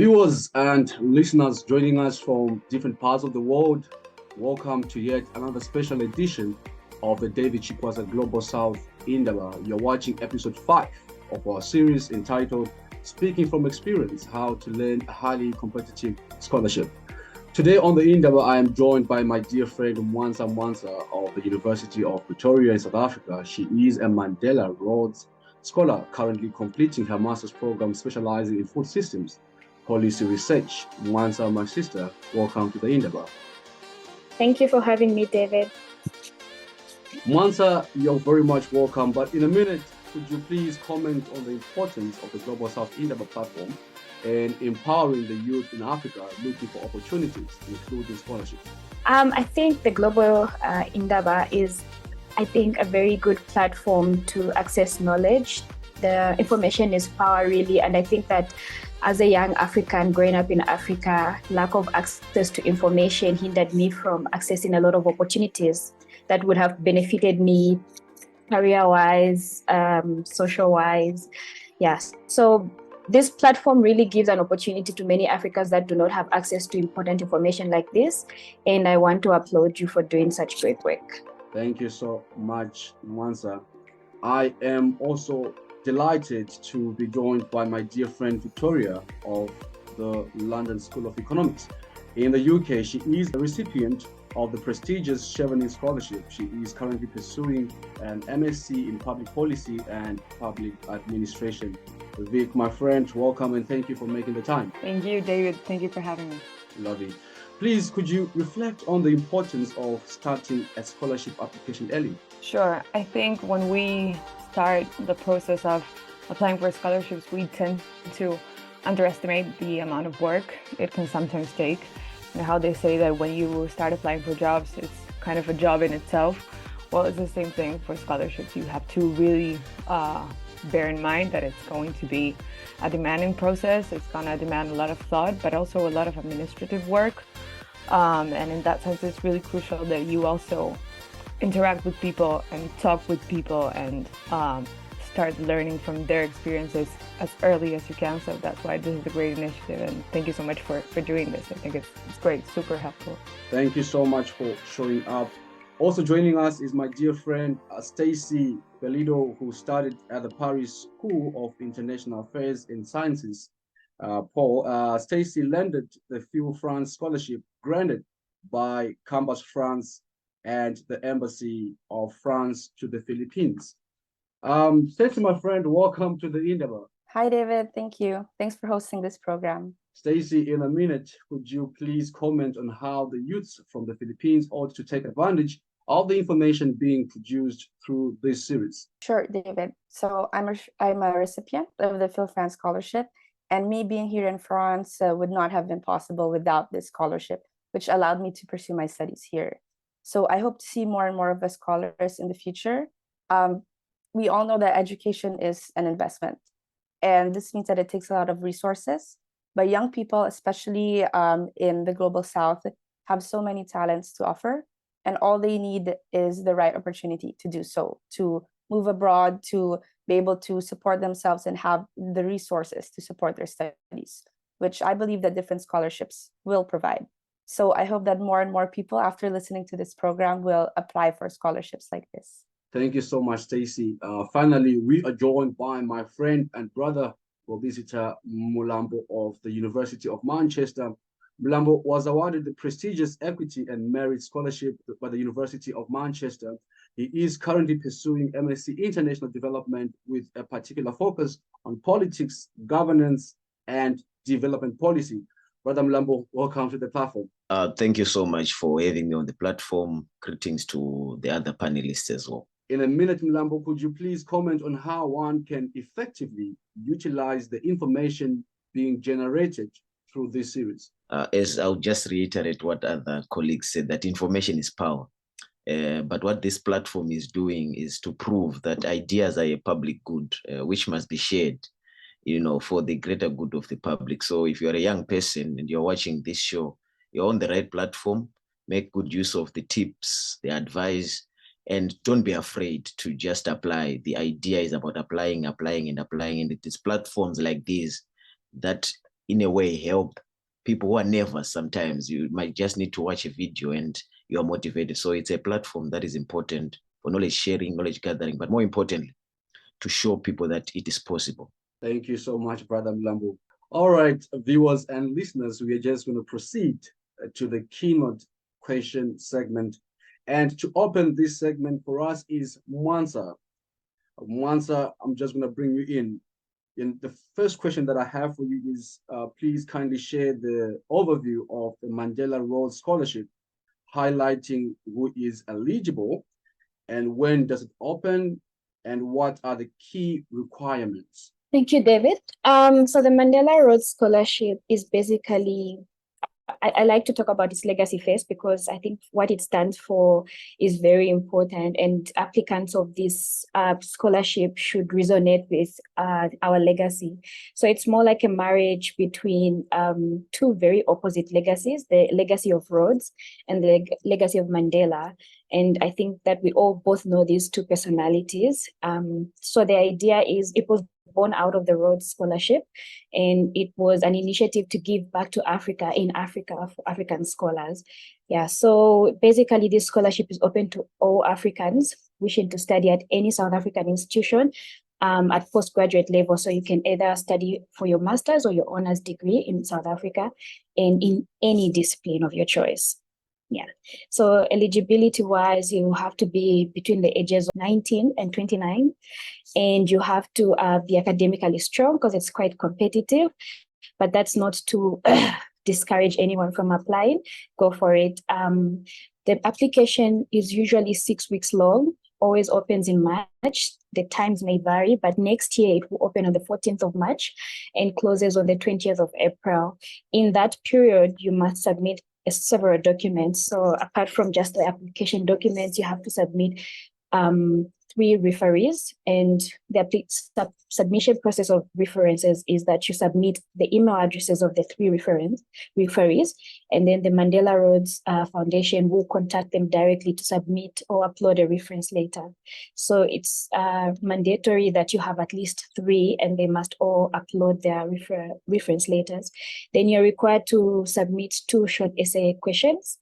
Viewers and listeners joining us from different parts of the world, welcome to yet another special edition of the David Chikwaza Global South Indaba. You're watching episode 5 of our series entitled Speaking from Experience, How to Learn a Highly Competitive Scholarship. Today on the Indaba, I am joined by my dear friend Mwansa Mwansa of the University of Pretoria in South Africa. She is a Mandela Rhodes Scholar, currently completing her master's program specializing in food systems policy research. Mwansa, my sister, welcome to the Indaba. Thank you for having me, David. Mwansa, you're very much welcome, but in a minute, could you please comment on the importance of the Global South Indaba platform and empowering the youth in Africa looking for opportunities, including scholarships? I think the Global Indaba is, a very good platform to access knowledge. The information is power, really, and I think that as a young African growing up in Africa, lack of access to information hindered me from accessing a lot of opportunities that would have benefited me career-wise, social-wise. Yes. So this platform really gives an opportunity to many Africans that do not have access to important information like this. And I want to applaud you for doing such great work. Thank you so much, Mwansa. I am also delighted to be joined by my dear friend Victoria of the London School of Economics. In the UK, she is a recipient of the prestigious Chevening scholarship. She is currently pursuing an MSc in Public Policy and Public Administration. Vic, my friend, welcome and thank you for making the time. Thank you, David. Thank you for having me. Lovely. Please, could you reflect on the importance of starting a scholarship application early? Sure. I think when we start the process of applying for scholarships, we tend to underestimate the amount of work it can sometimes take. And how they say that when you start applying for jobs, it's kind of a job in itself. Well, it's the same thing for scholarships. You have to really bear in mind that it's going to be a demanding process. It's going to demand a lot of thought, but also a lot of administrative work. And in that sense, it's really crucial that you also interact with people and talk with people and start learning from their experiences as early as you can. So that's why this is a great initiative, and thank you so much for doing this. I think it's great, super helpful. Thank you so much for showing up. Also joining us is my dear friend Stacey Bellido, who studied at the Paris School of International Affairs and Sciences. Stacey landed the PhilFrance scholarship granted by Campus France and the Embassy of France to the Philippines. Stacey, my friend, welcome to the Indaba. Hi, David. Thank you. Thanks for hosting this program. Stacey, in a minute, could you please comment on how the youths from the Philippines ought to take advantage of the information being produced through this series? Sure, David. So I'm a recipient of the PhilFrance scholarship, and me being here in France would not have been possible without this scholarship, which allowed me to pursue my studies here. So I hope to see more and more of us scholars in the future. We all know that education is an investment, and this means that it takes a lot of resources. But young people, especially in the Global South, have so many talents to offer, and all they need is the right opportunity to do so, to move abroad, to be able to support themselves and have the resources to support their studies, which I believe that different scholarships will provide. So I hope that more and more people, after listening to this program, will apply for scholarships like this. Thank you so much, Stacey. Finally, we are joined by my friend and brother, Nqobizitha Mlambo of the University of Manchester. Mlambo was awarded the prestigious Equity and Merit Scholarship by the University of Manchester. He is currently pursuing MSc International Development with a particular focus on politics, governance, and development policy. Brother Mlambo, welcome to the platform. Thank you so much for having me on the platform. Greetings to the other panelists as well. In a minute, Mlambo, could you please comment on how one can effectively utilize the information being generated through this series? As I'll just reiterate what other colleagues said, that information is power. But what this platform is doing is to prove that ideas are a public good, which must be shared, for the greater good of the public. So if you're a young person and you're watching this show, you're on the right platform. Make good use of the tips, the advice, and don't be afraid to just apply. The idea is about applying. And it is platforms like these that in a way help people who are nervous. Sometimes you might just need to watch a video and you are motivated. So it's a platform that is important for knowledge sharing, knowledge gathering, but more importantly, to show people that it is possible. Thank you so much, Brother Mlambo. All right, viewers and listeners, we are just going to proceed to the keynote question segment. And to open this segment for us is Mwansa. Mwansa, I'm just going to bring you in. And the first question that I have for you is, please kindly share the overview of the Mandela Rhodes Scholarship, highlighting who is eligible and when does it open and what are the key requirements. Thank you, David. So the Mandela Rhodes Scholarship is basically, I like to talk about its legacy first because I think what it stands for is very important, and applicants of this scholarship should resonate with our legacy. So it's more like a marriage between two very opposite legacies, the legacy of Rhodes and the legacy of Mandela. And I think that we all both know these two personalities. So the idea is it was born out of the Rhodes Scholarship, and it was an initiative to give back to Africa in Africa for African scholars. Yeah, so basically this scholarship is open to all Africans wishing to study at any South African institution at postgraduate level. So you can either study for your master's or your honors degree in South Africa and in any discipline of your choice. Yeah, so eligibility-wise, you have to be between the ages of 19 and 29, and you have to be academically strong because it's quite competitive, but that's not to discourage anyone from applying. Go for it. The application is usually 6 weeks long, always opens in March. The times may vary, but next year it will open on the 14th of March and closes on the 20th of April. In that period, you must submit several documents. So apart from just the application documents, you have to submit 3 referees, and the submission process of references is that you submit the email addresses of the 3 referees, and then the Mandela Rhodes Foundation will contact them directly to submit or upload a reference letter. So it's mandatory that you have at least 3, and they must all upload their reference letters. Then you're required to submit 2 short essay questions.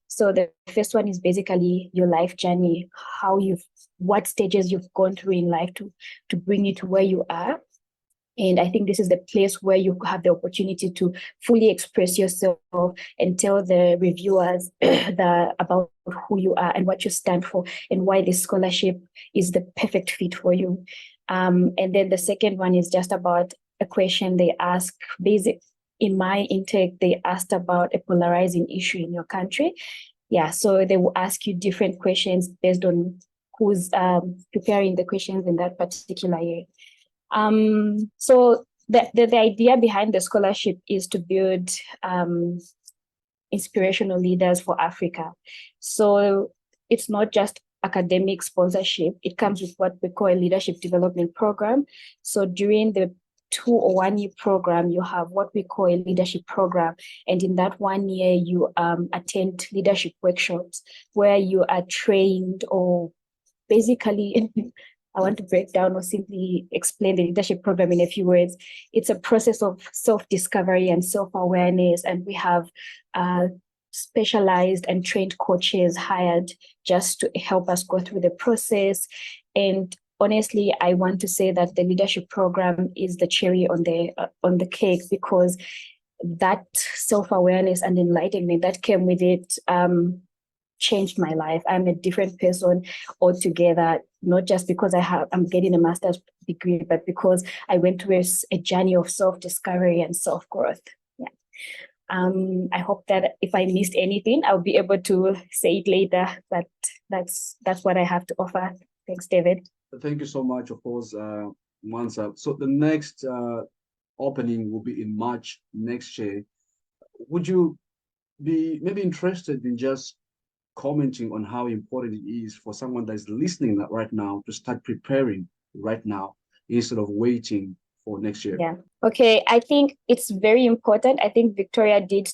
So the first one is basically your life journey, what stages you've gone through in life to bring you to where you are. And I think this is the place where you have the opportunity to fully express yourself and tell the reviewers about who you are and what you stand for and why this scholarship is the perfect fit for you. And then the second one is just about a question they ask. In my intake, they asked about a polarizing issue in your country. Yeah, so they will ask you different questions based on who's preparing the questions in that particular year. So the idea behind the scholarship is to build inspirational leaders for Africa. So it's not just academic sponsorship. It comes with what we call a leadership development program. So during the 2 or 1 year program, you have what we call a leadership program. And in that 1 year, you attend leadership workshops where you are trained, or basically, I want to break down or simply explain the leadership program in a few words. It's a process of self-discovery and self-awareness. And we have specialized and trained coaches hired just to help us go through the process. And honestly, I want to say that the leadership program is the cherry on the cake, because that self-awareness and enlightenment that came with it changed my life. I'm a different person altogether, not just because I'm getting a master's degree, but because I went through a journey of self-discovery and self-growth. Yeah. I hope that if I missed anything, I'll be able to say it later, but that's what I have to offer. Thanks, David. Thank you so much, of course, Mwansa. So the next opening will be in March next year. Would you be maybe interested in just commenting on how important it is for someone that's listening right now to start preparing right now instead of waiting for next year? Yeah. Okay. I think it's very important. I think Victoria did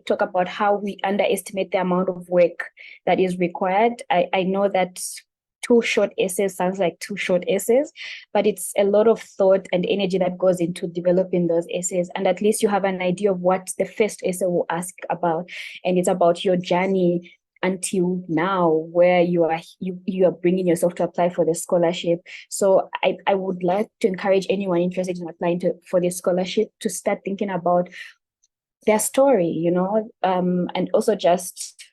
talk about how we underestimate the amount of work that is required. I know that two short essays sounds like two short essays, but it's a lot of thought and energy that goes into developing those essays. And at least you have an idea of what the first essay will ask about. And it's about your journey until now, where you are bringing yourself to apply for the scholarship. So I would like to encourage anyone interested in applying for this scholarship to start thinking about their story, and also just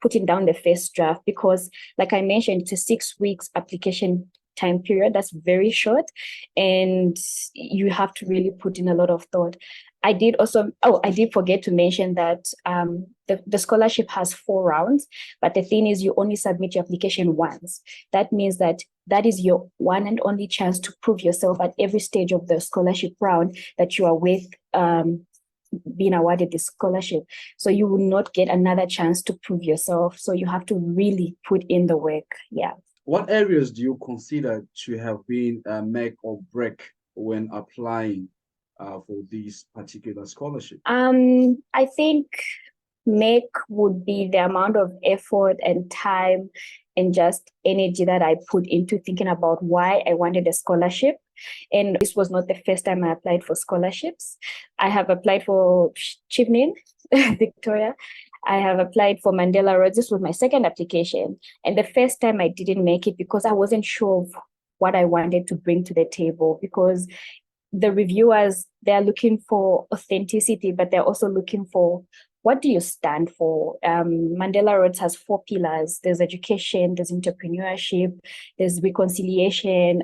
putting down the first draft, because like I mentioned, it's a 6 weeks application time period. That's very short, and you have to really put in a lot of thought. I did forget to mention that the scholarship has 4 rounds, but the thing is you only submit your application once. That means that is your one and only chance to prove yourself at every stage of the scholarship round that you are with being awarded the scholarship. So you will not get another chance to prove yourself. So you have to really put in the work. Yeah. What areas do you consider to have been make or break when applying for this particular scholarship? I think make would be the amount of effort and time and just energy that I put into thinking about why I wanted a scholarship. And this was not the first time I applied for scholarships. I have applied for Chevening, Victoria. I have applied for Mandela Rhodes. This was my second application. And the first time I didn't make it because I wasn't sure of what I wanted to bring to the table, because the reviewers, they're looking for authenticity, but they're also looking for, what do you stand for? Mandela Rhodes has 4 pillars. There's education, there's entrepreneurship, there's reconciliation.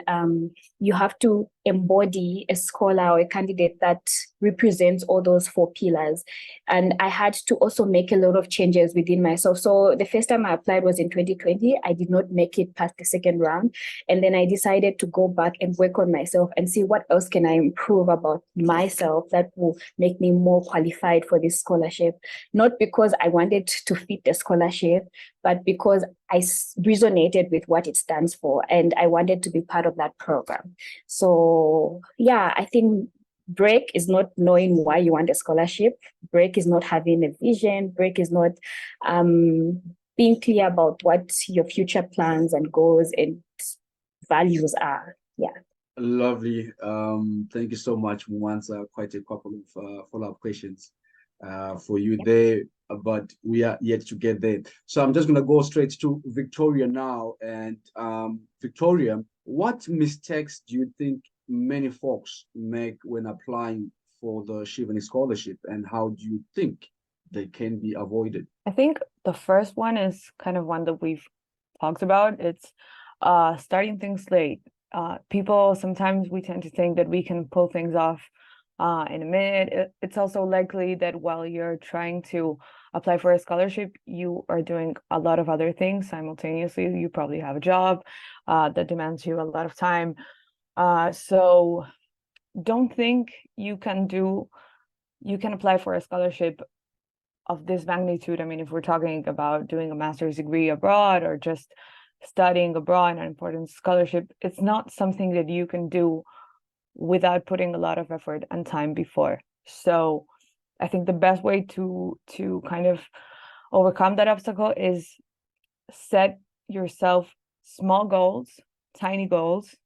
You have to embody a scholar or a candidate that represents all those 4 pillars. And I had to also make a lot of changes within myself. So the first time I applied was in 2020. I did not make it past the second round. And then I decided to go back and work on myself and see what else can I improve about myself that will make me more qualified for this scholarship. Not because I wanted to fit the scholarship, but because I resonated with what it stands for and I wanted to be part of that program. So yeah, I think break is not knowing why you want a scholarship. Break is not having a vision. Break is not being clear about what your future plans and goals and values are. Yeah. Lovely. Thank you so much, Mwansa. Quite a couple of follow-up questions for you there, but we are yet to get there. So I'm just going to go straight to Victoria now. And Victoria, what mistakes do you think many folks make when applying for the Chevening scholarship, and how do you think they can be avoided? I think the first one is kind of one that we've talked about. It's starting things late. People, sometimes we tend to think that we can pull things off in a minute. It's also likely that while you're trying to apply for a scholarship, you are doing a lot of other things simultaneously. You probably have a job that demands you a lot of time. So don't think you can apply for a scholarship of this magnitude. I mean, if we're talking about doing a master's degree abroad or just studying abroad, an important scholarship, it's not something that you can do without putting a lot of effort and time before. So I think the best way to kind of overcome that obstacle is set yourself small goals, tiny goals,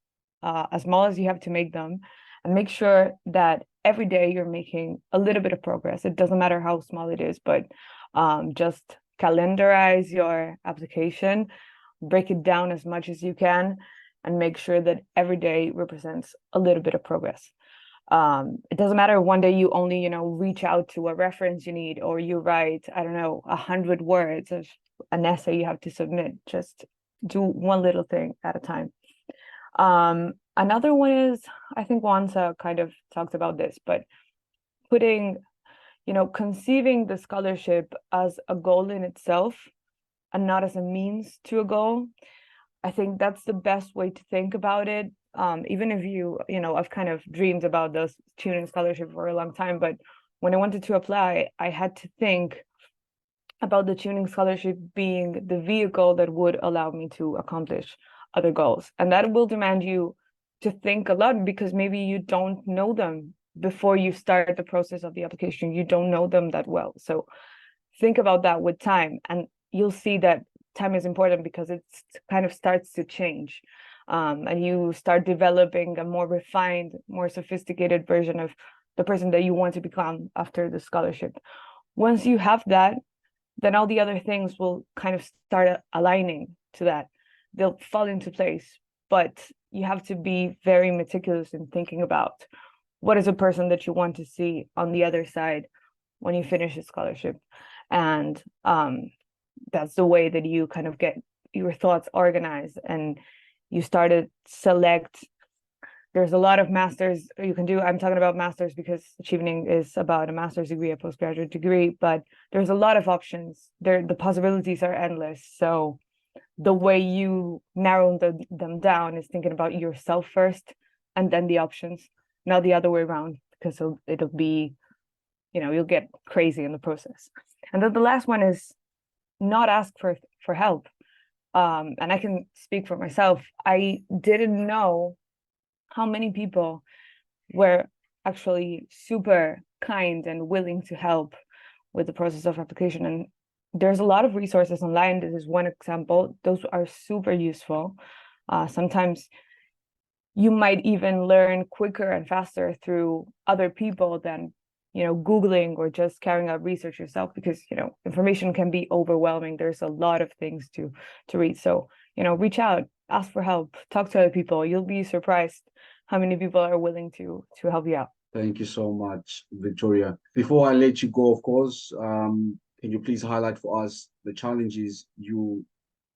as small as you have to make them, and make sure that every day you're making a little bit of progress. It doesn't matter how small it is, but just calendarize your application, break it down as much as you can, and make sure that every day represents a little bit of progress. It doesn't matter one day you only, reach out to a reference you need, or you write, 100 words of an essay you have to submit. Just do one little thing at a time. Another one is, I think Mwansa kind of talked about this, but conceiving the scholarship as a goal in itself and not as a means to a goal. I think that's the best way to think about it. Even if I've kind of dreamed about this tuning scholarship for a long time, but when I wanted to apply, I had to think about the tuning scholarship being the vehicle that would allow me to accomplish other goals. And that will demand you to think a lot, because maybe you don't know them before you start the process of the application. You don't know them that well. So think about that with time, and you'll see that time is important because it kind of starts to change. And you start developing a more refined, more sophisticated version of the person that you want to become after the scholarship. Once you have that, then all the other things will kind of start aligning to that. They'll fall into place, but you have to be very meticulous in thinking about what is a person that you want to see on the other side when you finish a scholarship. And that's the way that you kind of get your thoughts organized, and you start to select. There's a lot of masters you can do. I'm talking about masters because Chevening is about a master's degree, a postgraduate degree, but there's a lot of options. The possibilities are endless. So the way you narrow them down is thinking about yourself first and then the options, not the other way around, because it'll be, you'll get crazy in the process. And then the last one is not ask for help. And I can speak for myself. I didn't know how many people were actually super kind and willing to help with the process of application. And there's a lot of resources online. This is one example. Those are super useful. Sometimes you might even learn quicker and faster through other people than Googling or just carrying out research yourself, because information can be overwhelming. There's a lot of things to read. So reach out, ask for help, talk to other people. You'll be surprised how many people are willing to help you out. Thank you so much, Victoria. Before I let you go, of course, can you please highlight for us the challenges you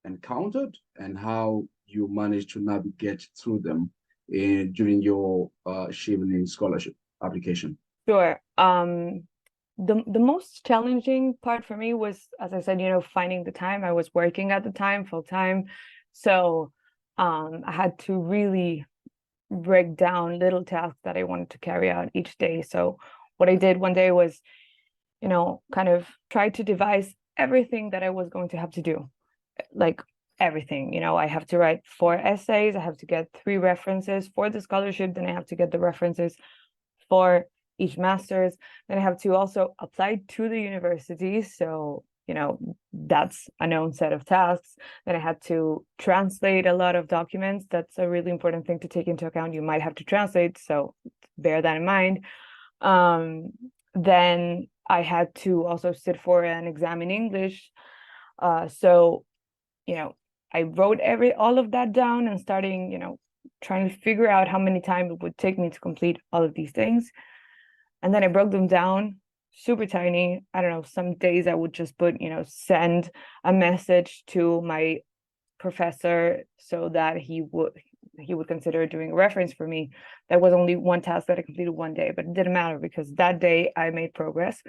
encountered and how you managed to navigate through them during your Chevening scholarship application? Sure. The most challenging part for me was, as I said, finding the time. I was working at the time full time, so I had to really break down little tasks that I wanted to carry out each day. So what I did one day was, kind of try to devise everything that I was going to have to do, like everything. I have to write 4 essays. I have to get 3 references for the scholarship. Then I have to get the references for each master's. Then I have to also apply to the university. So, that's a known set of tasks. Then I had to translate a lot of documents. That's a really important thing to take into account. You might have to translate, so bear that in mind. Then I had to also sit for an exam in English. So, I wrote all of that down and starting, trying to figure out how many time it would take me to complete all of these things. And then I broke them down super tiny. I don't know, some days I would just put, send a message to my professor so that he would consider doing a reference for me. That was only one task that I completed one day, but it didn't matter because that day I made progress.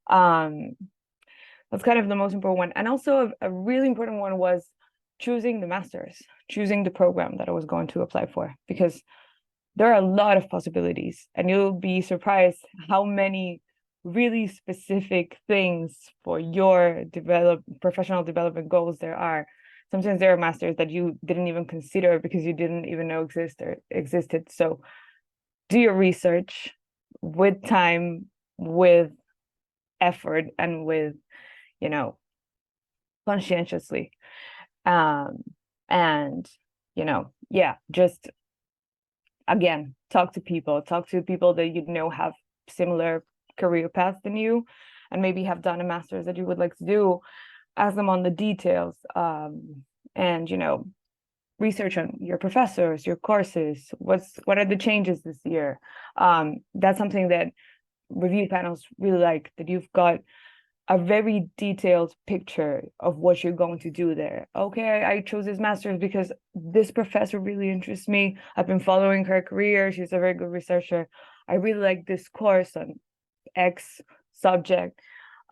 That's kind of the most important one. And also a really important one was choosing the master's, choosing the program that I was going to apply for, because there are a lot of possibilities, and you'll be surprised how many really specific things for your professional development goals there are. Sometimes there are masters that you didn't even consider because you didn't even know existed. So do your research with time, with effort, and with, conscientiously. And, just, again, talk to people that have similar career paths than you, and maybe have done a master's that you would like to do. Ask them on the details, and research on your professors, your courses. What are the changes this year? That's something that review panels really like, that you've got a very detailed picture of what you're going to do there. Okay, I chose this master's because this professor really interests me. I've been following her career. She's a very good researcher. I really like this course on X subject.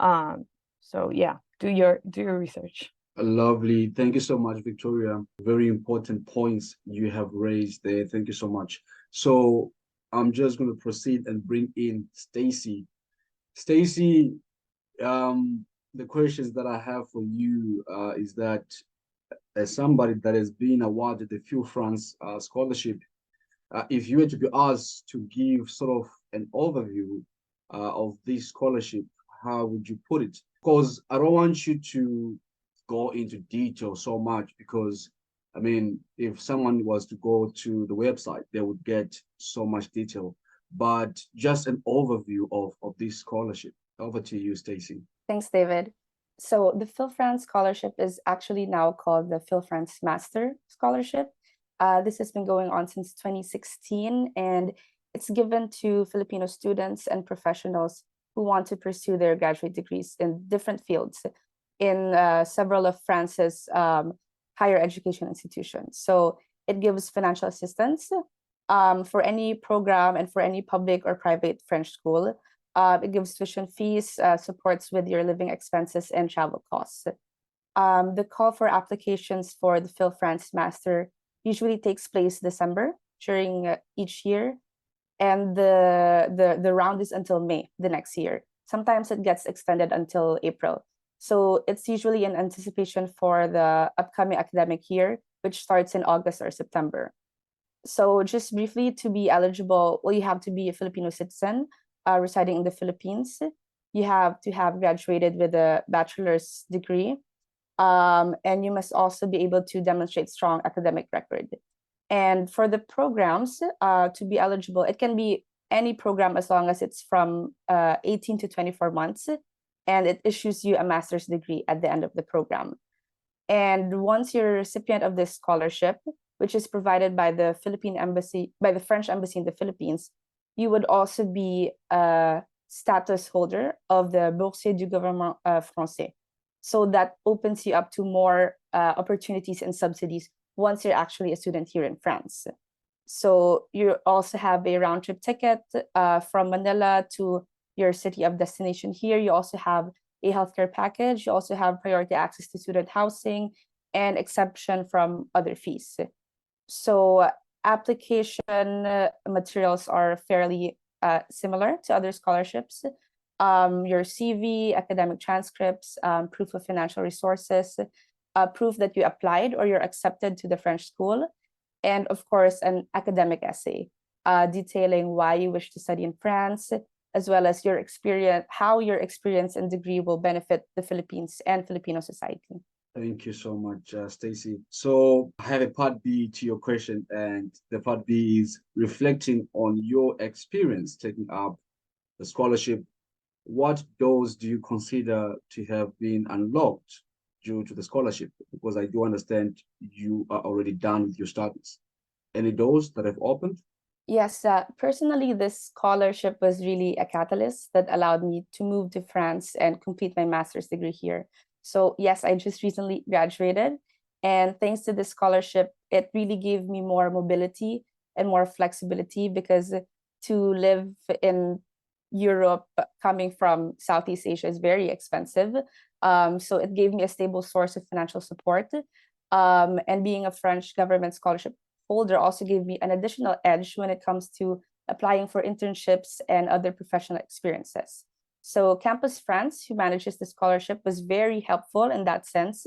So yeah, do your research. Lovely. Thank you so much, Victoria. Very important points you have raised there. Thank you so much. So I'm just going to proceed and bring in Stacey. Stacey, the questions that I have for you is that as somebody that has been awarded the PhilFrance scholarship, if you were to be asked to give sort of an overview of this scholarship, how would you put it? Because I don't want you to go into detail so much because, I mean, if someone was to go to the website, they would get so much detail. But just an overview of this scholarship. Over to you, Stacey. Thanks, David. So the PhilFrance Scholarship is actually now called the PhilFrance Master Scholarship. This has been going on since 2016, and it's given to Filipino students and professionals who want to pursue their graduate degrees in different fields in several of France's higher education institutions. So it gives financial assistance for any program and for any public or private French school. It gives tuition fees, supports with your living expenses and travel costs. The call for applications for the PhilFrance Master usually takes place December during each year, and the round is until May the next year. Sometimes it gets extended until April. So it's usually in anticipation for the upcoming academic year, which starts in August or September. So just briefly, to be eligible, well, you have to be a Filipino citizen residing in the Philippines. You have to have graduated with a bachelor's degree. And you must also be able to demonstrate strong academic record. And for the programs, to be eligible, it can be any program as long as it's from 18 to 24 months, and it issues you a master's degree at the end of the program. And once you're a recipient of this scholarship, which is provided by the Philippine Embassy, by the French Embassy in the Philippines, you would also be a status holder of the Boursier du Gouvernement Français. So that opens you up to more opportunities and subsidies once you're actually a student here in France. So you also have a round trip ticket from Manila to your city of destination here. You also have a healthcare package. You also have priority access to student housing and exception from other fees. So application materials are fairly similar to other scholarships. Your CV, academic transcripts, proof of financial resources, proof that you applied or you're accepted to the French school, and of course, an academic essay detailing why you wish to study in France, as well as your experience, how your experience and degree will benefit the Philippines and Filipino society. Thank you so much, Stacey. So I have a part B to your question, and the part B is reflecting on your experience taking up the scholarship. What doors do you consider to have been unlocked due to the scholarship? Because I do understand you are already done with your studies. Any doors that have opened? Yes, personally, this scholarship was really a catalyst that allowed me to move to France and complete my master's degree here. So yes, I just recently graduated, and thanks to this scholarship, it really gave me more mobility and more flexibility, because to live in Europe coming from Southeast Asia is very expensive. So it gave me a stable source of financial support. And being a French government scholarship holder also gave me an additional edge when it comes to applying for internships and other professional experiences. So Campus France, who manages the scholarship, was very helpful in that sense.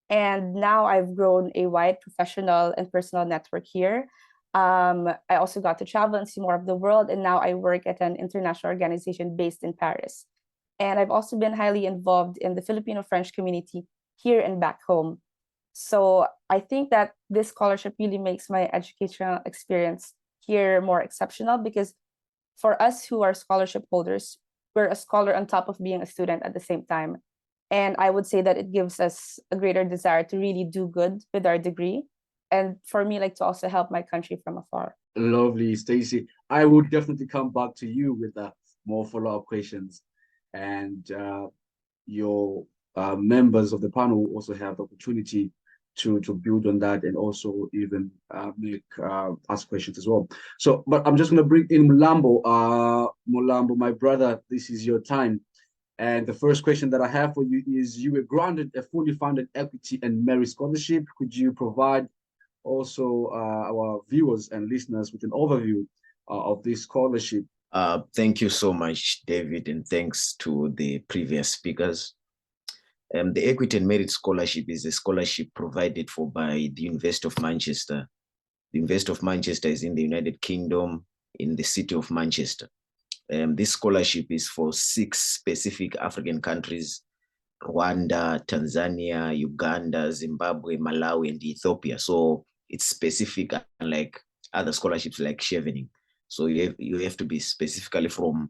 And now I've grown a wide professional and personal network here. I also got to travel and see more of the world, and now I work at an international organization based in Paris. And I've also been highly involved in the Filipino-French community here and back home. So I think that this scholarship really makes my educational experience here more exceptional, because for us who are scholarship holders, we're a scholar on top of being a student at the same time. And I would say that it gives us a greater desire to really do good with our degree. And for me, like, to also help my country from afar. Lovely, Stacey. I would definitely come back to you with more follow-up questions. And your members of the panel will also have the opportunity to build on that, and also even ask questions as well. So, but I'm just going to bring in Mlambo. Mlambo, my brother, this is your time. And the first question that I have for you is, you were granted a fully funded equity and merit scholarship. Could you provide also our viewers and listeners with an overview of this scholarship? Thank you so much, David, and thanks to the previous speakers. The Equity and Merit Scholarship is a scholarship provided for by the University of Manchester. The University of Manchester is in the United Kingdom, in the city of Manchester. This scholarship is for 6 specific African countries, Rwanda, Tanzania, Uganda, Zimbabwe, Malawi, and Ethiopia. So it's specific, unlike other scholarships like Chevening. So you have to be specifically from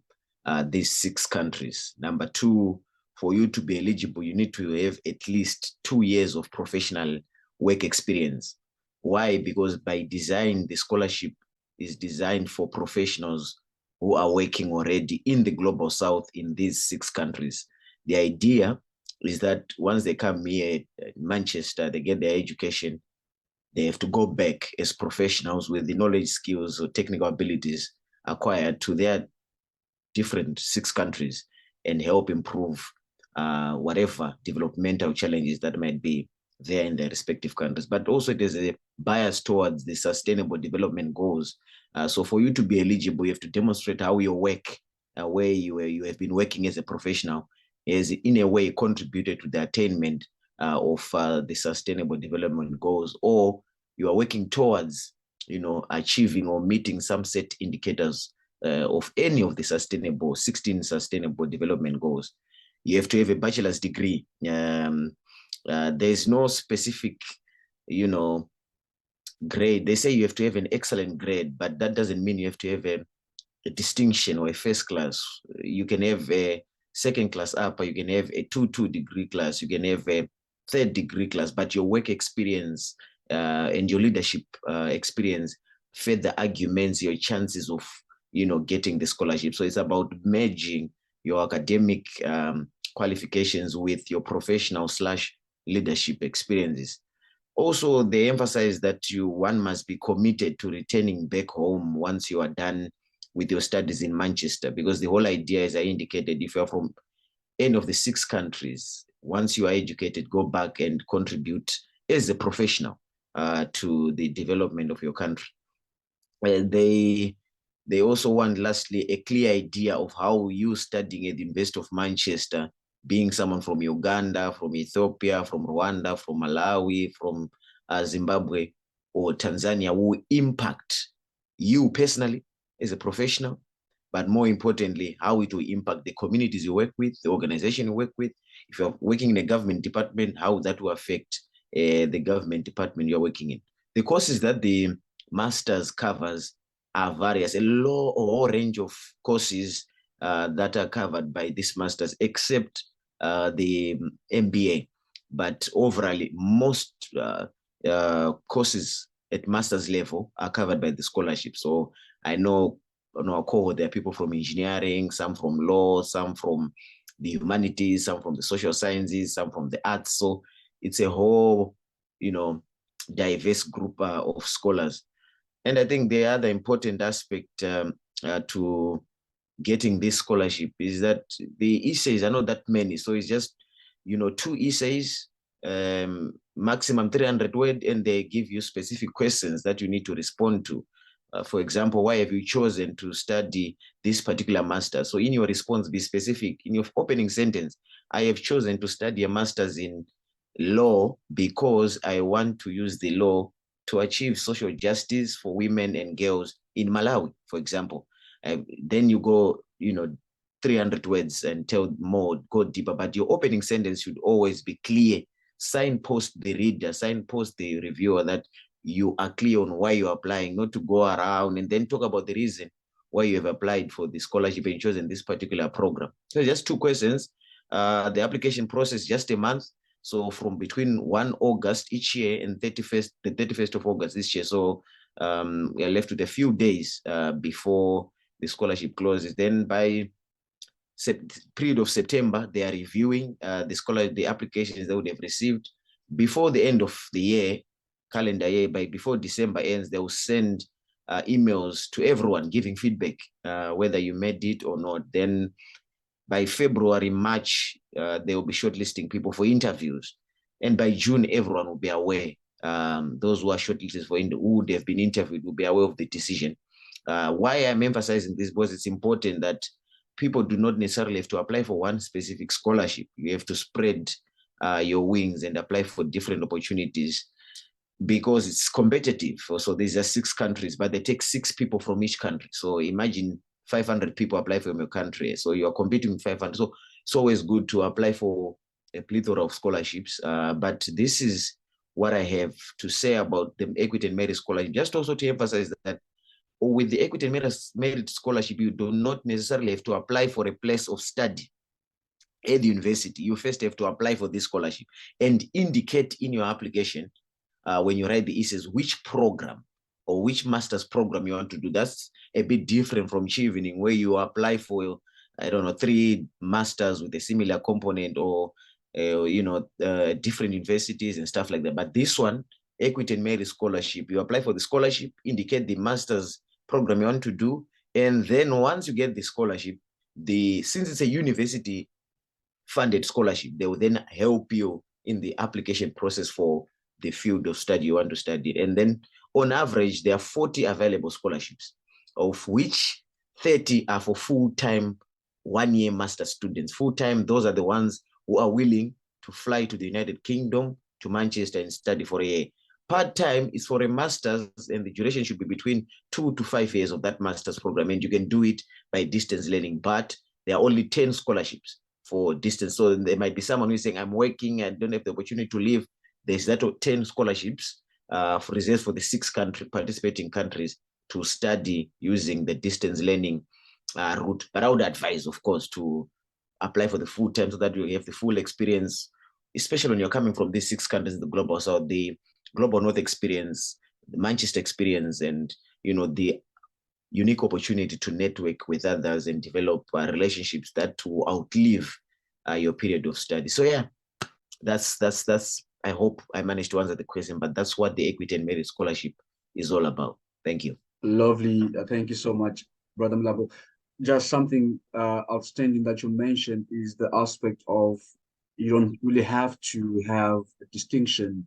these 6 countries. Number 2, for you to be eligible, you need to have at least 2 years of professional work experience. Why? Because by design, the scholarship is designed for professionals who are working already in the global south in these 6 countries. The idea is that once they come here in Manchester, they get their education, they have to go back as professionals with the knowledge, skills, or technical abilities acquired to their different 6 countries and help improve whatever developmental challenges that might be there in their respective countries. But also there's a bias towards the sustainable development goals. So for you to be eligible, you have to demonstrate how your work, where you have been working as a professional, has in a way contributed to the attainment of the sustainable development goals, or you are working towards, achieving or meeting some set indicators of any of the 16 sustainable development goals. You have to have a bachelor's degree. There's no specific, grade. They say you have to have an excellent grade, but that doesn't mean you have to have a distinction or a first class. You can have a second class upper, you can have a 2 degree class, you can have a 3rd degree class, but your work experience and your leadership experience further arguments your chances of getting the scholarship. So it's about merging your academic qualifications with your professional / leadership experiences. Also, they emphasize that one must be committed to returning back home once you are done with your studies in Manchester, because the whole idea, as I indicated, if you're from any of the 6 countries, once you are educated, go back and contribute as a professional to the development of your country. They also want, lastly, a clear idea of how you studying at the University of Manchester, being someone from Uganda, from Ethiopia, from Rwanda, from Malawi, from Zimbabwe or Tanzania, will impact you personally as a professional, but more importantly, how it will impact the communities you work with, the organization you work with. If you're working in a government department, how that will affect the government department you're working in. The courses that the master's covers are various, a whole range of courses that are covered by this master's, except the MBA. But overall, most courses at master's level are covered by the scholarship. So I know on our cohort, there are people from engineering, some from law, some from the humanities, some from the social sciences, some from the arts. So it's a whole, diverse group of scholars. And I think the other important aspect to getting this scholarship is that the essays are not that many. So it's just, 2 essays, maximum 300 words, and they give you specific questions that you need to respond to. For example, why have you chosen to study this particular master? So in your response, be specific. In your opening sentence, I have chosen to study a master's in law because I want to use the law to achieve social justice for women and girls in Malawi, for example. Then you go, 300 words and tell more, go deeper. But your opening sentence should always be clear. Signpost the reader, signpost the reviewer that you are clear on why you're applying, not to go around and then talk about the reason why you have applied for the scholarship and chosen this particular program. So just 2 questions. The application process, just a month. So from between 1 August each year and the 31st of August this year. So we are left with a few days before the scholarship closes. Then by period of September, they are reviewing the applications they would have received. Before the end of the year, calendar year, before December ends, they will send emails to everyone giving feedback, whether you made it or not. Then by February, March, they will be shortlisting people for interviews. And by June, everyone will be aware. Those who are shortlisted who would have been interviewed will be aware of the decision. Why I'm emphasizing this, because it's important that people do not necessarily have to apply for one specific scholarship. You have to spread your wings and apply for different opportunities, because it's competitive. So these are 6 countries, but they take 6 people from each country. So imagine 500 people apply from your country. So you're competing with 500. So it's always good to apply for a plethora of scholarships, but this is what I have to say about the Equity and Merit Scholarship. Just also to emphasize that with the Equity and Merit Scholarship, you do not necessarily have to apply for a place of study at the university. You first have to apply for this scholarship and indicate in your application when you write the essays which program or which master's program you want to do. That's a bit different from Chevening, where you apply for, I don't know, 3 masters with a similar component, or different universities and stuff like that. But this one, Equity and Merit Scholarship, you apply for the scholarship, indicate the master's program you want to do, and then once you get the scholarship, since it's a university funded scholarship, they will then help you in the application process for the field of study you want to study. And then on average, there are 40 available scholarships, of which 30 are for full-time 1-year master students. Full-time, those are the ones who are willing to fly to the United Kingdom, to Manchester, and study for a year. Part-time is for a master's, and the duration should be between 2 to 5 years of that master's program, and you can do it by distance learning. But there are only 10 scholarships for distance. So there might be someone who's saying, I'm working, I don't have the opportunity to leave. There's that 10 scholarships reserved for the 6 participating countries to study using the distance learning route. But I would advise, of course, to apply for the full time so that you have the full experience, especially when you're coming from these 6 countries in the global south, the global north experience, the Manchester experience, and the unique opportunity to network with others and develop relationships that will outlive your period of study. So yeah, that's I hope I managed to answer the question, but that's what the Equity and Merit Scholarship is all about. Thank you. Lovely. Thank you so much, Brother Mlambo. Just something outstanding that you mentioned is the aspect of you don't really have to have a distinction.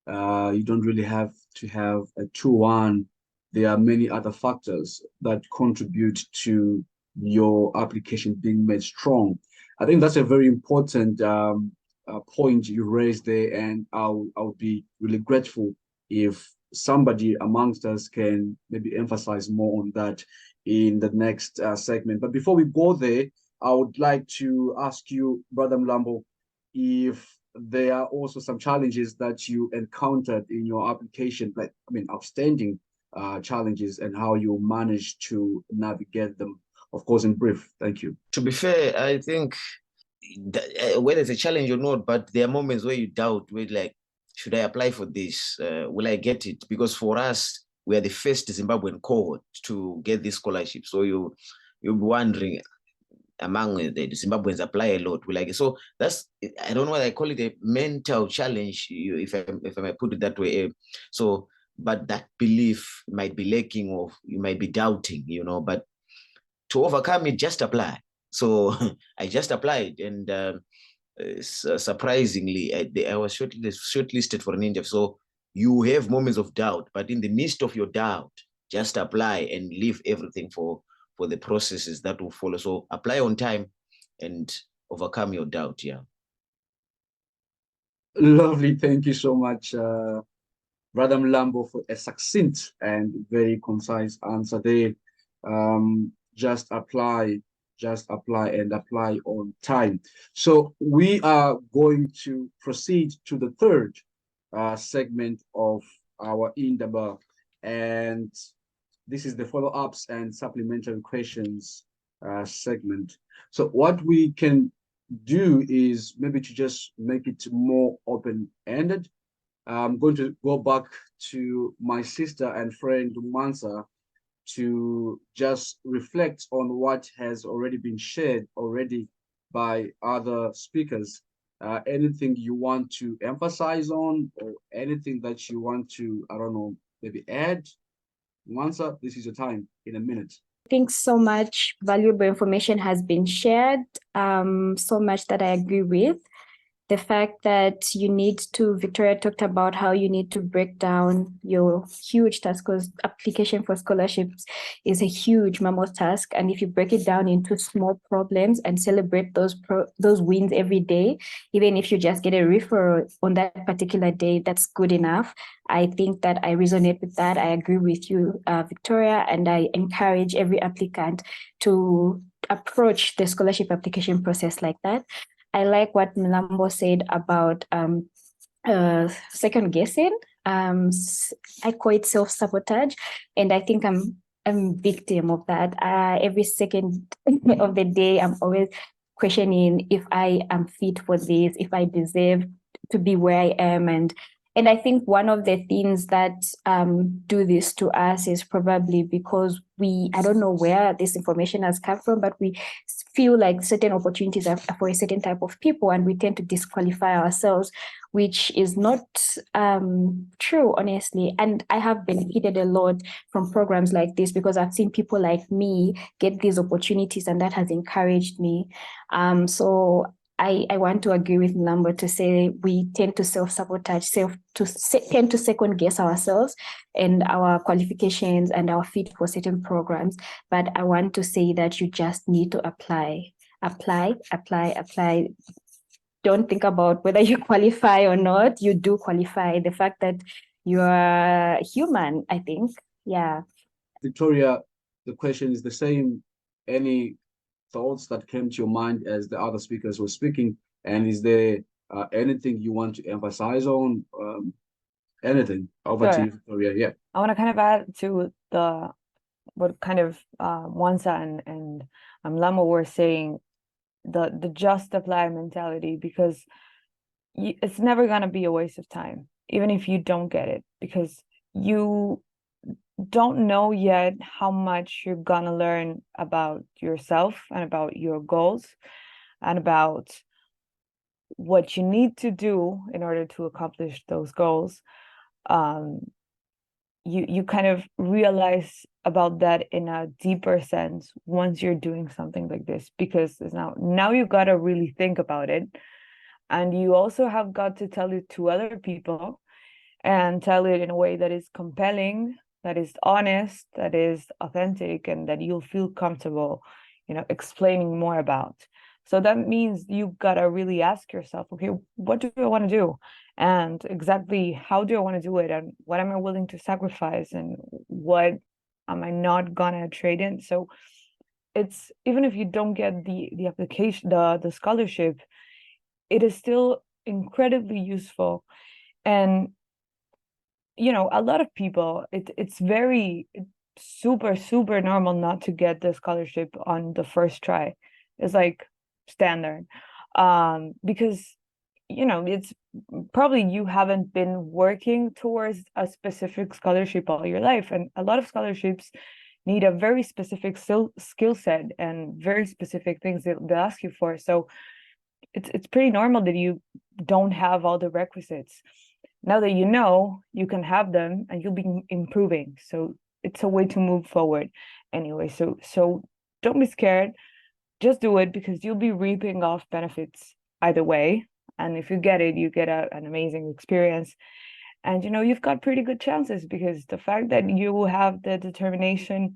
You don't really have to have a 2-1. There are many other factors that contribute to your application being made strong. I think that's a very important point you raised there, and I'll be really grateful if somebody amongst us can maybe emphasize more on that in the next segment. But before we go there, I would like to ask you, Brother Mlambo, if there are also some challenges that you encountered in your application, like, outstanding challenges, and how you managed to navigate them, of course, in brief. Thank you. To be fair, I think whether it's a challenge or not, but there are moments where you doubt, where like, should I apply for this? Will I get it? Because for us, we are the first Zimbabwean cohort to get this scholarship. So you'll be wondering, among the Zimbabweans apply a lot. So that's, I don't know why I call it a mental challenge, if I may put it that way. So, but that belief might be lacking, or you might be doubting, but to overcome it, just apply. So I just applied, and surprisingly, I was shortlisted for an interview. So you have moments of doubt, but in the midst of your doubt, just apply and leave everything for the processes that will follow. So apply on time and overcome your doubt. Yeah. Lovely. Thank you so much, Brother Mlambo, for a succinct and very concise answer there. Just apply and apply on time. So we are going to proceed to the third segment of our Indaba, and this is the follow-ups and supplementary questions segment. So what we can do is maybe to just make it more open-ended. I'm going to go back to my sister and friend Mwansa to just reflect on what has already been shared by other speakers. Anything you want to emphasize on, or anything that you want to, I don't know, maybe add? Mwansa, this is your time in a minute. I think so much valuable information has been shared, so much that I agree with. The fact that Victoria talked about how you need to break down your huge task, because application for scholarships is a huge mammoth task. And if you break it down into small problems and celebrate those wins every day, even if you just get a referral on that particular day, that's good enough. I think that I resonate with that. I agree with you, Victoria, and I encourage every applicant to approach the scholarship application process like that. I like what Mlambo said about second guessing. I call it self-sabotage, and I think I'm victim of that. Every second of the day, I'm always questioning if I am fit for this, if I deserve to be where I am, and I think one of the things that do this to us is probably because I don't know where this information has come from, but we feel like certain opportunities are for a certain type of people, and we tend to disqualify ourselves, which is not true, honestly. And I have benefited a lot from programs like this because I've seen people like me get these opportunities, and that has encouraged me. So I want to agree with Mlambo to say we tend to self-sabotage, tend to second guess ourselves and our qualifications and our fit for certain programs. But I want to say that you just need to apply. Don't think about whether you qualify or not. You do qualify. The fact that you are human, I think. Yeah. Victoria, the question is the same. Any thoughts that came to your mind as the other speakers were speaking? And is there anything you want to emphasize on? Anything? Over to you, Victoria. Yeah. I want to kind of add to what kind of Mwansa and Mlambo were saying, the just apply mentality, because it's never going to be a waste of time, even if you don't get it, because you don't know yet how much you're going to learn about yourself and about your goals and about what you need to do in order to accomplish those goals. You kind of realize about that in a deeper sense once you're doing something like this, because now you got to really think about it, and you also have got to tell it to other people and tell it in a way that is compelling, that is honest, that is authentic, and that you'll feel comfortable, explaining more about. So that means you gotta really ask yourself, okay, what do I want to do? And exactly how do I want to do it? And what am I willing to sacrifice? And what am I not gonna trade in? So it's, even if you don't get the application, the scholarship, it is still incredibly useful. And a lot of people, it's super normal not to get the scholarship on the first try. It's like standard, because it's probably you haven't been working towards a specific scholarship all your life, and a lot of scholarships need a very specific skill set and very specific things that they'll ask you for. So it's pretty normal that you don't have all the requisites. Now that you can have them and you'll be improving. So it's a way to move forward anyway. So don't be scared. Just do it, because you'll be reaping off benefits either way. And if you get it, you get an amazing experience. And you've got pretty good chances, because the fact that you have the determination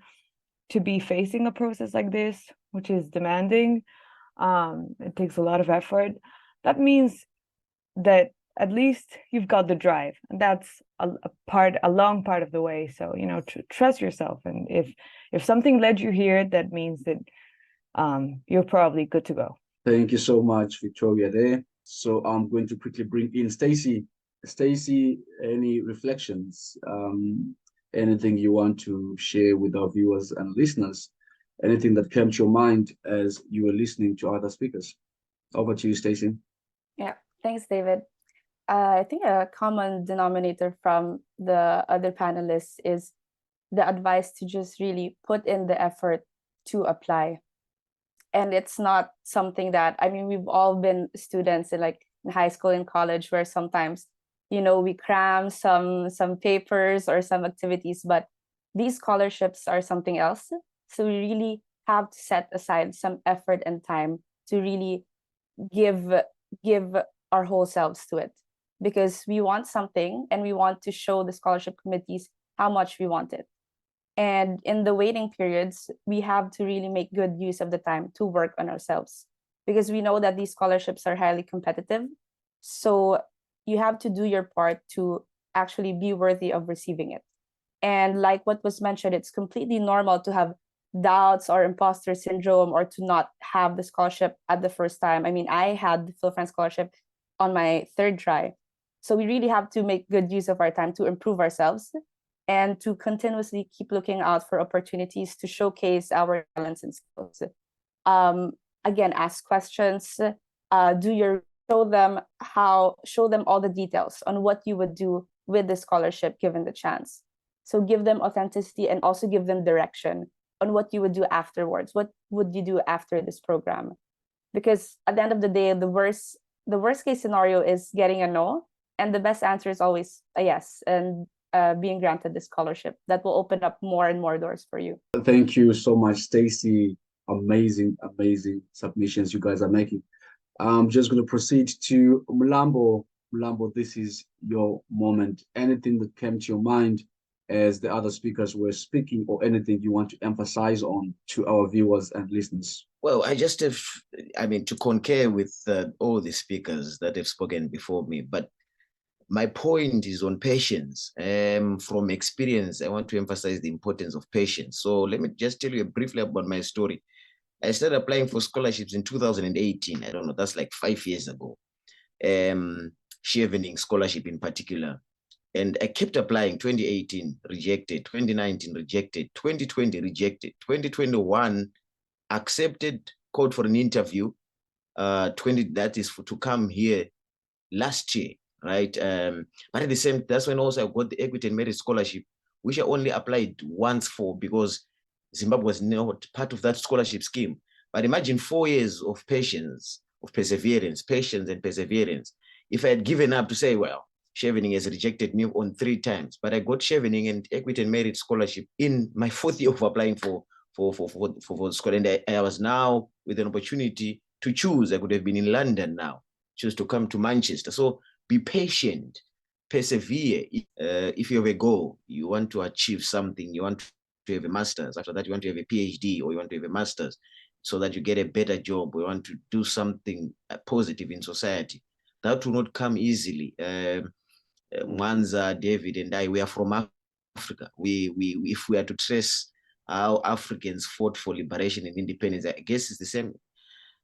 to be facing a process like this, which is demanding, it takes a lot of effort. That means that at least you've got the drive, and that's a long part of the way. So trust yourself, and if something led you here, that means that you're probably good to go. Thank you so much, Victoria, there. So I'm going to quickly bring in Stacey. Stacey, any reflections? Anything you want to share with our viewers and listeners? Anything that came to your mind as you were listening to other speakers? Over to you, Stacey. Yeah, thanks, David. I think a common denominator from the other panelists is the advice to just really put in the effort to apply. And it's not something that, we've all been students in high school and college, where sometimes, we cram some papers or some activities, but these scholarships are something else. So we really have to set aside some effort and time to really give our whole selves to it, because we want something and we want to show the scholarship committees how much we want it. And in the waiting periods, we have to really make good use of the time to work on ourselves, because we know that these scholarships are highly competitive. So you have to do your part to actually be worthy of receiving it. And like what was mentioned, it's completely normal to have doubts or imposter syndrome, or to not have the scholarship at the first time. I mean, I had the PhilFrance scholarship on my third try. So we really have to make good use of our time to improve ourselves and to continuously keep looking out for opportunities to showcase our talents and skills. Again, ask questions, show them all the details on what you would do with the scholarship given the chance. So give them authenticity and also give them direction on what you would do afterwards. What would you do after this program? Because at the end of the day, the worst case scenario is getting a no, and the best answer is always a yes, and being granted the scholarship. That will open up more and more doors for you. Thank you so much, Stacey. Amazing submissions you guys are making. I'm just going to proceed to Mlambo. Mlambo, this is your moment. Anything that came to your mind as the other speakers were speaking, or anything you want to emphasize on to our viewers and listeners? Well, I just have, to concur with all the speakers that have spoken before me, but my point is on patience. From experience, I want to emphasize the importance of patience. So let me just tell you briefly about my story. I started applying for scholarships in 2018. I don't know, that's like 5 years ago. Chevening scholarship in particular. And I kept applying. 2018 rejected, 2019 rejected, 2020 rejected, 2021 accepted, called for an interview. That is to come here last year, right? But at the same, that's when also I got the Equity and Merit Scholarship, which I only applied once for because Zimbabwe was not part of that scholarship scheme. But imagine 4 years of patience, of perseverance, patience and perseverance. If I had given up to say, well, Chevening has rejected me on 3 times, but I got Chevening and Equity and Merit Scholarship in my 4th year of applying for school. And I was now with an opportunity to choose. I could have been in London now, choose to come to Manchester. So be patient, persevere. If you have a goal, you want to achieve something, you want to have a master's, after that you want to have a PhD, or you want to have a master's so that you get a better job, or you want to do something positive in society. That will not come easily. Mwansa, David and I, we are from Africa. If we are to trace how Africans fought for liberation and independence, I guess it's the same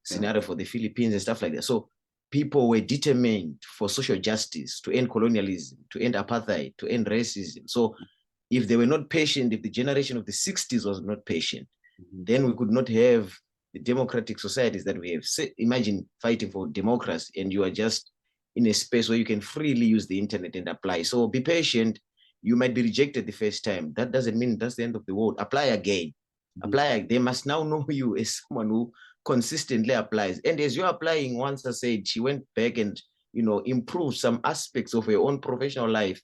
scenario for the Philippines and stuff like that. So people were determined for social justice, to end colonialism, to end apartheid, to end racism. So if they were not patient, if the generation of the 60s was not patient, then we could not have the democratic societies that we have. Imagine fighting for democracy and you are just in a space where you can freely use the internet and apply. So be patient. You might be rejected the first time. That doesn't mean that's the end of the world. Apply again. Apply. They must now know you as someone who consistently applies. And as you're applying, Mwansa said, she went back and improved some aspects of her own professional life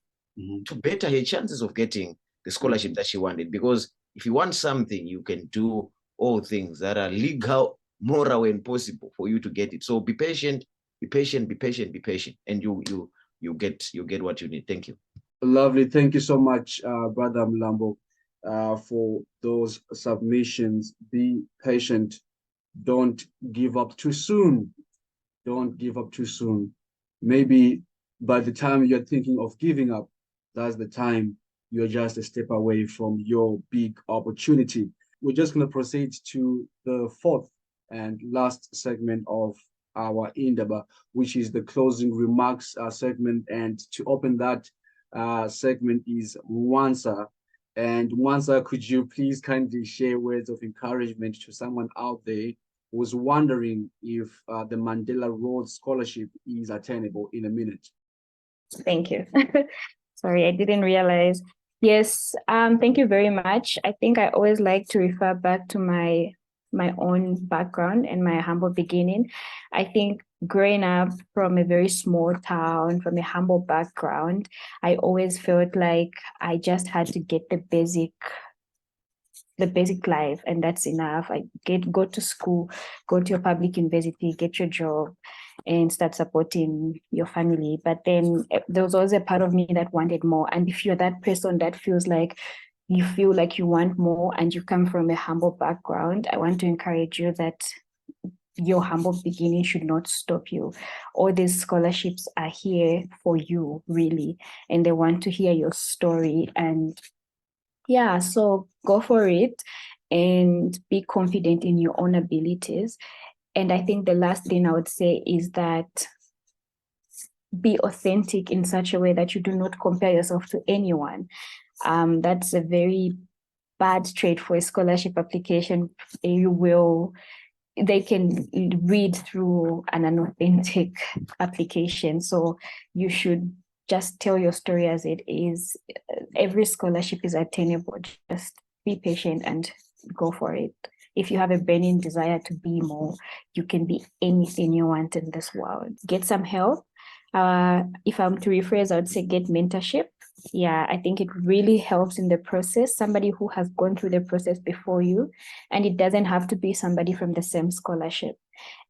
to better her chances of getting the scholarship that she wanted. Because if you want something, you can do all things that are legal, moral, and possible for you to get it. So be patient, be patient, be patient, be patient, and you get what you need. Thank you. Lovely. Thank you so much, Brother Mlambo, for those submissions. Be patient. Don't give up too soon. Don't give up too soon. Maybe by the time you're thinking of giving up, that's the time you're just a step away from your big opportunity. We're just going to proceed to the 4th and last segment of our Indaba, which is the closing remarks segment. And to open that segment is Mwansa. And Mwansa, could you please kindly share words of encouragement to someone out there who's wondering if the Mandela Rhodes Scholarship is attainable in a minute? Thank you. Sorry, I didn't realize. Yes, thank you very much. I think I always like to refer back to my own background and my humble beginning. I think growing up from a very small town, from a humble background, I always felt like I just had to get the basic life, and that's enough. Go to school, go to your public university, get your job, and start supporting your family. But then there was always a part of me that wanted more. And if you're that person that feels like you want more and you come from a humble background, I want to encourage you that your humble beginning should not stop you. All these scholarships are here for you, really, and they want to hear your story. And yeah, so go for it. and be confident in your own abilities. And I think the last thing I would say is that be authentic in such a way that you do not compare yourself to anyone. That's a very bad trait for a scholarship application. They can read through an unauthentic application. So you should just tell your story as it is. Every scholarship is attainable. Just be patient and go for it. If you have a burning desire to be more, you can be anything you want in this world. Get some help. If I'm to rephrase, I would say get mentorship. Yeah, I think it really helps in the process. Somebody who has gone through the process before you, and it doesn't have to be somebody from the same scholarship.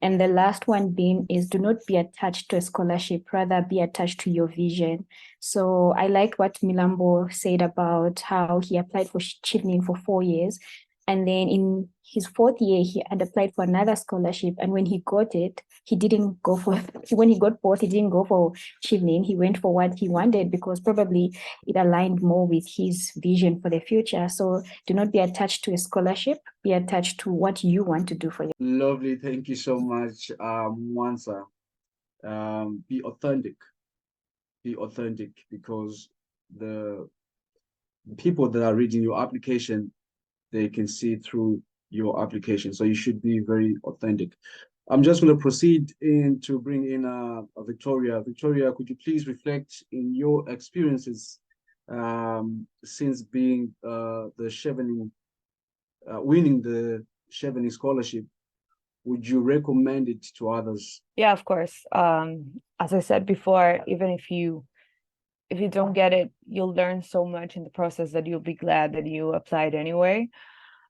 And the last one being is do not be attached to a scholarship, rather be attached to your vision. So I like what Mlambo said about how he applied for Chevening for 4 years. And then in his 4th year, he had applied for another scholarship. And when he got it, he didn't go for, when he got both, he didn't go for Chevening. He went for what he wanted because probably it aligned more with his vision for the future. So do not be attached to a scholarship, be attached to what you want to do for your. Lovely. Thank you so much, Mwansa. Be authentic. Be authentic, because the people that are reading your application, they can see through your application. So you should be very authentic. I'm just going to proceed to bring in Victoria. Victoria, could you please reflect in your experiences since being the Chevening, winning the Chevening scholarship? Would you recommend it to others? Yeah, of course. As I said before, even if you don't get it, you'll learn so much in the process that you'll be glad that you applied anyway.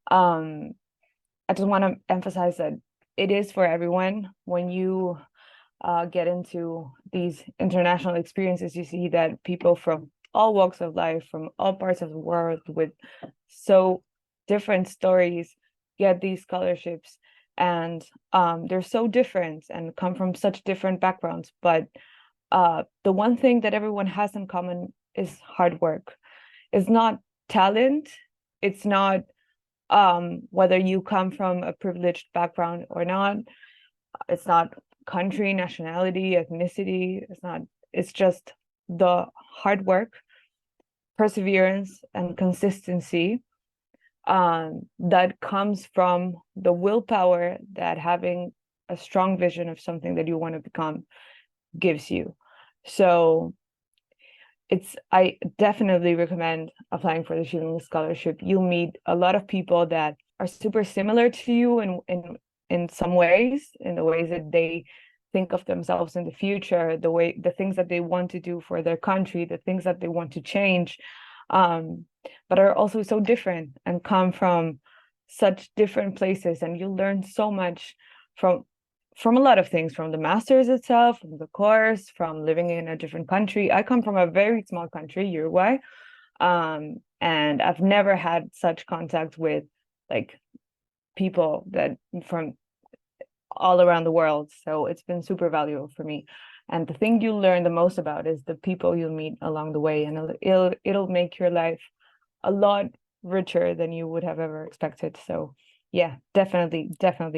I just want to emphasize that it is for everyone. When you get into these international experiences, you see that people from all walks of life, from all parts of the world, with so different stories, get these scholarships. And they're so different and come from such different backgrounds. But the one thing that everyone has in common is hard work. It's not talent. It's not whether you come from a privileged background or not. It's not country, nationality, ethnicity. It's just the hard work, perseverance, and consistency that comes from the willpower that having a strong vision of something that you want to become gives you. So I definitely recommend applying for the Chevening scholarship. You'll meet a lot of people that are super similar to you in some ways, in the ways that they think of themselves in the future, the things that they want to do for their country, the things that they want to change, but are also so different and come from such different places. And you'll learn so much from a lot of things, from the master's itself, from the course, from living in a different country. I come from a very small country, Uruguay, and I've never had such contact with like people that from all around the world. So it's been super valuable for me. And the thing you learn the most about is the people you'll meet along the way, and it'll make your life a lot richer than you would have ever expected. So yeah, definitely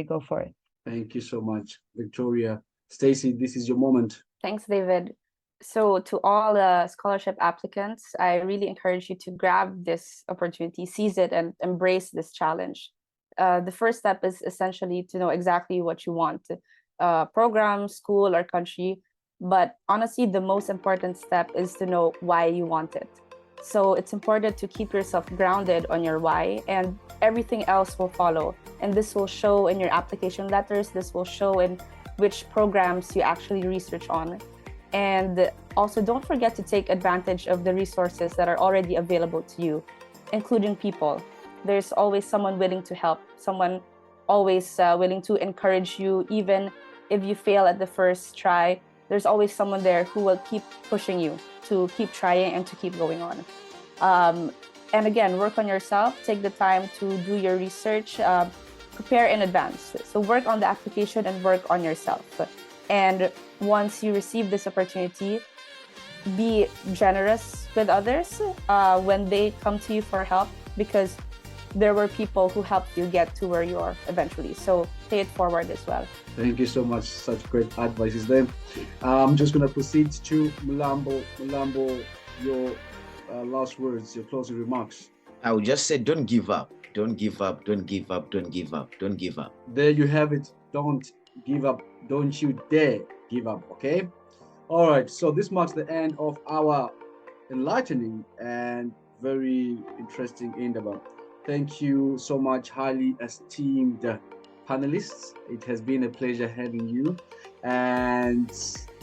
go for it. Thank you so much, Victoria. Stacey, this is your moment. Thanks, David. So to all the scholarship applicants, I really encourage you to grab this opportunity, seize it, and embrace this challenge. The first step is essentially to know exactly what you want, program, school, or country. But honestly, the most important step is to know why you want it. So it's important to keep yourself grounded on your why, and everything else will follow. And this will show in your application letters. This will show in which programs you actually research on. And also, don't forget to take advantage of the resources that are already available to you, including people. There's always someone willing to help, someone always willing to encourage you. Even if you fail at the first try, there's always someone there who will keep pushing you to keep trying and to keep going on. And again, work on yourself. Take the time to do your research, prepare in advance. So work on the application and work on yourself. And once you receive this opportunity, be generous with others when they come to you for help, because there were people who helped you get to where you are eventually. So pay it forward as well. Thank you so much. Such great advice is there. I'm just going to proceed to Mlambo. Mlambo, your last words, your closing remarks. I would just say, don't give up. Don't give up. Don't give up. Don't give up. Don't give up. There you have it. Don't give up. Don't you dare give up. Okay. All right. So this marks the end of our enlightening and very interesting interview. Thank you so much, highly esteemed panelists. It has been a pleasure having you. And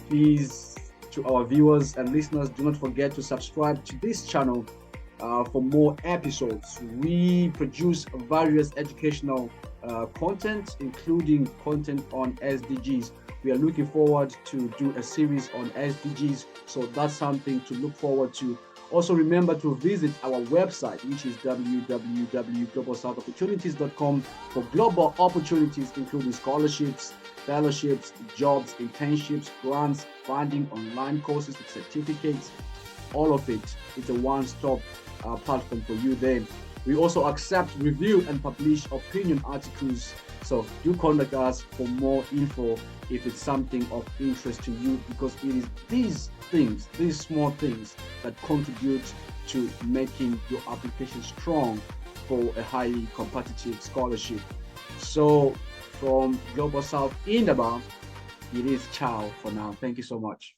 please, to our viewers and listeners, do not forget to subscribe to this channel for more episodes. We produce various educational content, including content on SDGs. We are looking forward to do a series on SDGs, so that's something to look forward to. Also, remember to visit our website, which is www.globalsouthopportunities.com for global opportunities, including scholarships, fellowships, jobs, internships, grants, funding, online courses, certificates, all of it. It's a one-stop platform for you there. We also accept, review, and publish opinion articles. So do contact us for more info if it's something of interest to you, because it is these things, these small things, that contribute to making your application strong for a highly competitive scholarship. So from Global South Indaba, it is ciao for now. Thank you so much.